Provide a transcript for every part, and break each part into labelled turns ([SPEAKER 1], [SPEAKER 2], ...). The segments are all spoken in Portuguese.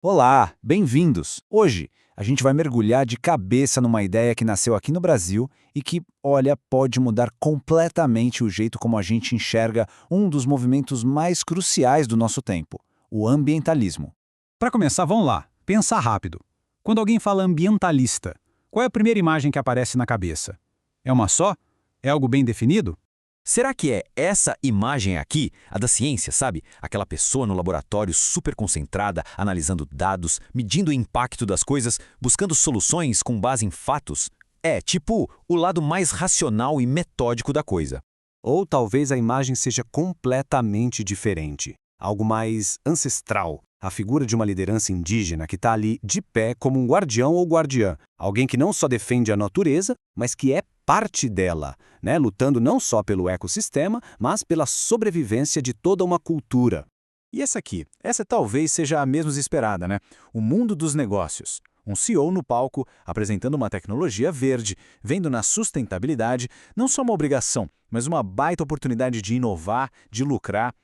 [SPEAKER 1] Olá, bem-vindos! Hoje a gente vai mergulhar de cabeça numa ideia que nasceu aqui no Brasil e que, olha, pode mudar completamente o jeito como a gente enxerga um dos movimentos mais cruciais do nosso tempo, o ambientalismo.
[SPEAKER 2] Para começar, vamos lá, pensar rápido. Quando alguém fala ambientalista, qual é a primeira imagem que aparece na cabeça? É uma só? É algo bem definido?
[SPEAKER 3] Será que é essa imagem aqui, a da ciência, sabe? Aquela pessoa no laboratório super concentrada, analisando dados, medindo o impacto das coisas, buscando soluções com base em fatos? É, tipo, o lado mais racional e metódico da coisa.
[SPEAKER 4] Ou talvez a imagem seja completamente diferente, algo mais ancestral, a figura de uma liderança indígena que está ali de pé como um guardião ou guardiã, alguém que não só defende a natureza, mas que é parte dela, né? Lutando não só pelo ecossistema, mas pela sobrevivência de toda uma cultura.
[SPEAKER 2] E essa aqui? Essa talvez seja a menos esperada, né? O mundo dos negócios. Um CEO no palco, apresentando uma tecnologia verde, vendo na sustentabilidade não só uma obrigação, mas uma baita oportunidade de inovar, de lucrar.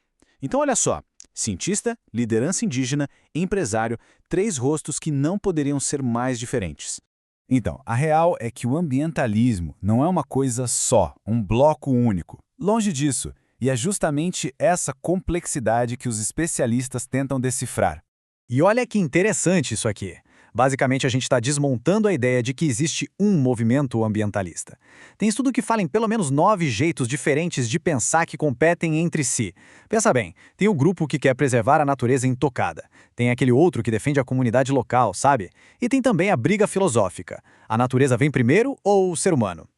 [SPEAKER 2] Então olha só, cientista, liderança indígena, empresário, três rostos que não poderiam ser mais diferentes.
[SPEAKER 1] Então, a real é que o ambientalismo não é uma coisa só, um bloco único. Longe disso, e é justamente essa complexidade que os especialistas tentam decifrar.
[SPEAKER 5] E olha que interessante isso aqui. Basicamente, a gente está desmontando a ideia de que existe um movimento ambientalista. Tem estudo que fala em pelo menos 9 jeitos diferentes de pensar que competem entre si. Pensa bem, tem o grupo que quer preservar a natureza intocada. Tem aquele outro que defende a comunidade local, sabe? E tem também a briga filosófica. A natureza vem primeiro ou o ser humano?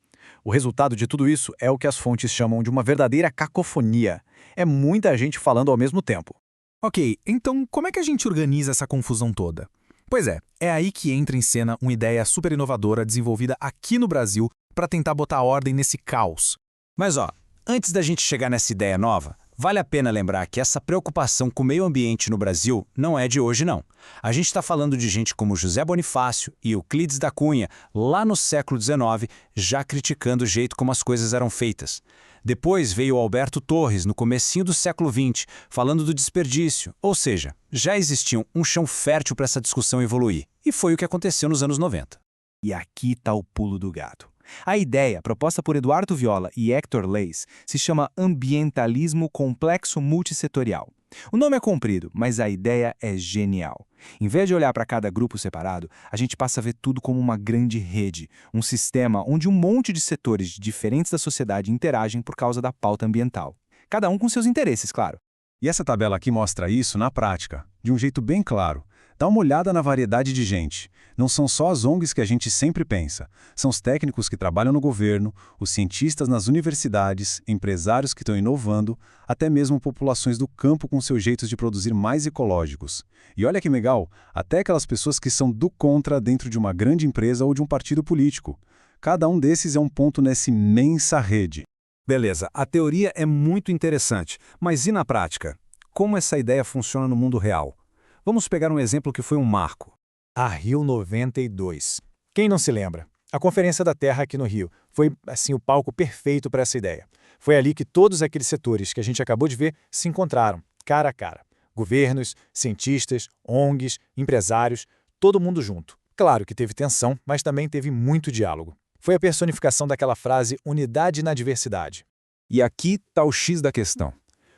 [SPEAKER 5] O resultado de tudo isso é o que as fontes chamam de uma verdadeira cacofonia. É muita gente falando ao mesmo tempo.
[SPEAKER 6] Ok, então como é que a gente organiza essa confusão toda? Pois é aí que entra em cena uma ideia super inovadora desenvolvida aqui no Brasil para tentar botar ordem nesse caos.
[SPEAKER 2] Mas ó, antes da gente chegar nessa ideia nova, vale a pena lembrar que essa preocupação com o meio ambiente no Brasil não é de hoje não. A gente está falando de gente como José Bonifácio e Euclides da Cunha, lá no século XIX, já criticando o jeito como as coisas eram feitas. Depois veio Alberto Torres, no comecinho do século XX, falando do desperdício, ou seja, já existia um chão fértil para essa discussão evoluir. E foi o que aconteceu nos anos 90.
[SPEAKER 4] E aqui está o pulo do gato. A ideia, proposta por Eduardo Viola e Hector Leis, se chama ambientalismo complexo multissetorial. O nome é comprido, mas a ideia é genial. Em vez de olhar para cada grupo separado, a gente passa a ver tudo como uma grande rede, um sistema onde um monte de setores diferentes da sociedade interagem por causa da pauta ambiental. Cada um com seus interesses, claro.
[SPEAKER 7] E essa tabela aqui mostra isso na prática, de um jeito bem claro. Dá uma olhada na variedade de gente. Não são só as ONGs que a gente sempre pensa. São os técnicos que trabalham no governo, os cientistas nas universidades, empresários que estão inovando, até mesmo populações do campo com seus jeitos de produzir mais ecológicos. E olha que legal, até aquelas pessoas que são do contra dentro de uma grande empresa ou de um partido político. Cada um desses é um ponto nessa imensa rede.
[SPEAKER 5] Beleza, a teoria é muito interessante, mas e na prática? Como essa ideia funciona no mundo real? Vamos pegar um exemplo que foi um marco. A Rio 92. Quem não se lembra? A Conferência da Terra aqui no Rio foi, assim, o palco perfeito para essa ideia. Foi ali que todos aqueles setores que a gente acabou de ver se encontraram, cara a cara. Governos, cientistas, ONGs, empresários, todo mundo junto. Claro que teve tensão, mas também teve muito diálogo. Foi a personificação daquela frase unidade na diversidade.
[SPEAKER 7] E aqui está o X da questão.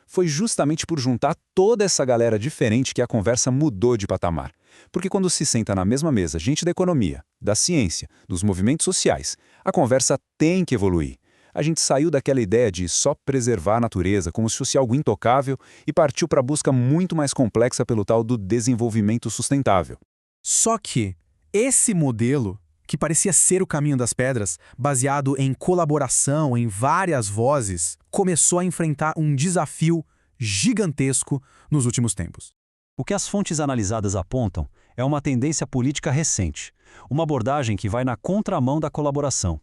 [SPEAKER 7] Foi justamente por juntar toda essa galera diferente que a conversa mudou de patamar. Porque quando se senta na mesma mesa gente da economia, da ciência, dos movimentos sociais, a conversa tem que evoluir. A gente saiu daquela ideia de só preservar a natureza como se fosse algo intocável e partiu para a busca muito mais complexa pelo tal do desenvolvimento sustentável.
[SPEAKER 6] Só que esse modelo, que parecia ser o caminho das pedras, baseado em colaboração, em várias vozes, começou a enfrentar um desafio gigantesco nos últimos tempos.
[SPEAKER 2] O que as fontes analisadas apontam é uma tendência política recente, uma abordagem que vai na contramão da colaboração.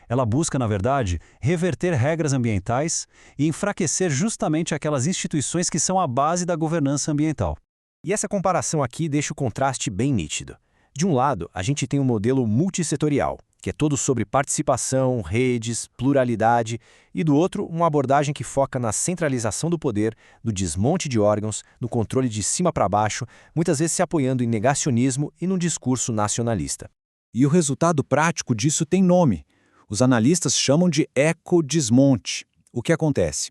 [SPEAKER 2] Ela busca, na verdade, reverter regras ambientais e enfraquecer justamente aquelas instituições que são a base da governança ambiental.
[SPEAKER 4] E essa comparação aqui deixa o contraste bem nítido. De um lado, a gente tem um modelo multissetorial, que é todo sobre participação, redes, pluralidade, e do outro, uma abordagem que foca na centralização do poder, no desmonte de órgãos, no controle de cima para baixo, muitas vezes se apoiando em negacionismo e num discurso nacionalista.
[SPEAKER 1] E o resultado prático disso tem nome. Os analistas chamam de ecodesmonte. O que acontece?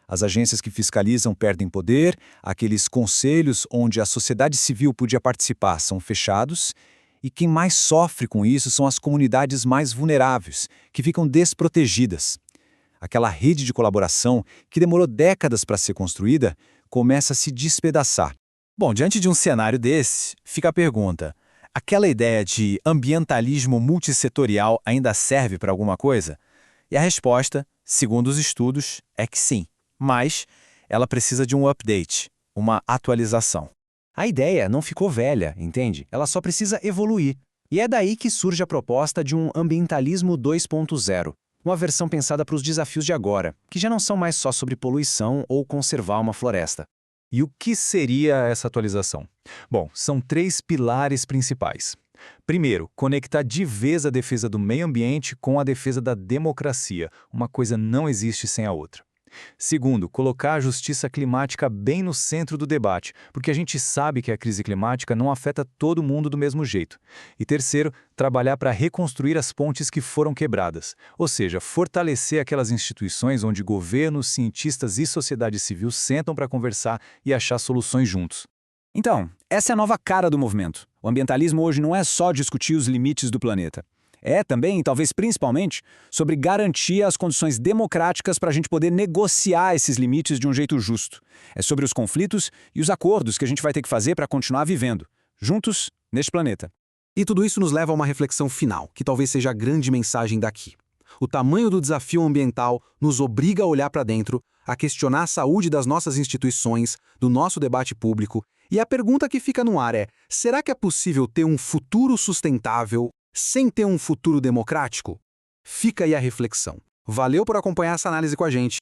[SPEAKER 1] As agências que fiscalizam perdem poder, aqueles conselhos onde a sociedade civil podia participar são fechados, e quem mais sofre com isso são as comunidades mais vulneráveis, que ficam desprotegidas. Aquela rede de colaboração, que demorou décadas para ser construída, começa a se despedaçar.
[SPEAKER 2] Bom, diante de um cenário desse, fica a pergunta: aquela ideia de ambientalismo multissetorial ainda serve para alguma coisa? E a resposta, segundo os estudos, é que sim. Mas ela precisa de um update, uma atualização.
[SPEAKER 4] A ideia não ficou velha, entende? Ela só precisa evoluir. E é daí que surge a proposta de um ambientalismo 2.0, uma versão pensada para os desafios de agora, que já não são mais só sobre poluição ou conservar uma floresta.
[SPEAKER 5] E o que seria essa atualização? Bom, são 3 pilares principais. Primeiro, conectar de vez a defesa do meio ambiente com a defesa da democracia. Uma coisa não existe sem a outra. Segundo, colocar a justiça climática bem no centro do debate, porque a gente sabe que a crise climática não afeta todo mundo do mesmo jeito. E terceiro, trabalhar para reconstruir as pontes que foram quebradas, ou seja, fortalecer aquelas instituições onde governos, cientistas e sociedade civil sentam para conversar e achar soluções juntos.
[SPEAKER 1] Então, essa é a nova cara do movimento. O ambientalismo hoje não é só discutir os limites do planeta. É também, talvez principalmente, sobre garantir as condições democráticas para a gente poder negociar esses limites de um jeito justo. É sobre os conflitos e os acordos que a gente vai ter que fazer para continuar vivendo, juntos, neste planeta.
[SPEAKER 6] E tudo isso nos leva a uma reflexão final, que talvez seja a grande mensagem daqui. O tamanho do desafio ambiental nos obriga a olhar para dentro, a questionar a saúde das nossas instituições, do nosso debate público, e a pergunta que fica no ar é: será que é possível ter um futuro sustentável sem ter um futuro democrático? Fica aí a reflexão. Valeu por acompanhar essa análise com a gente.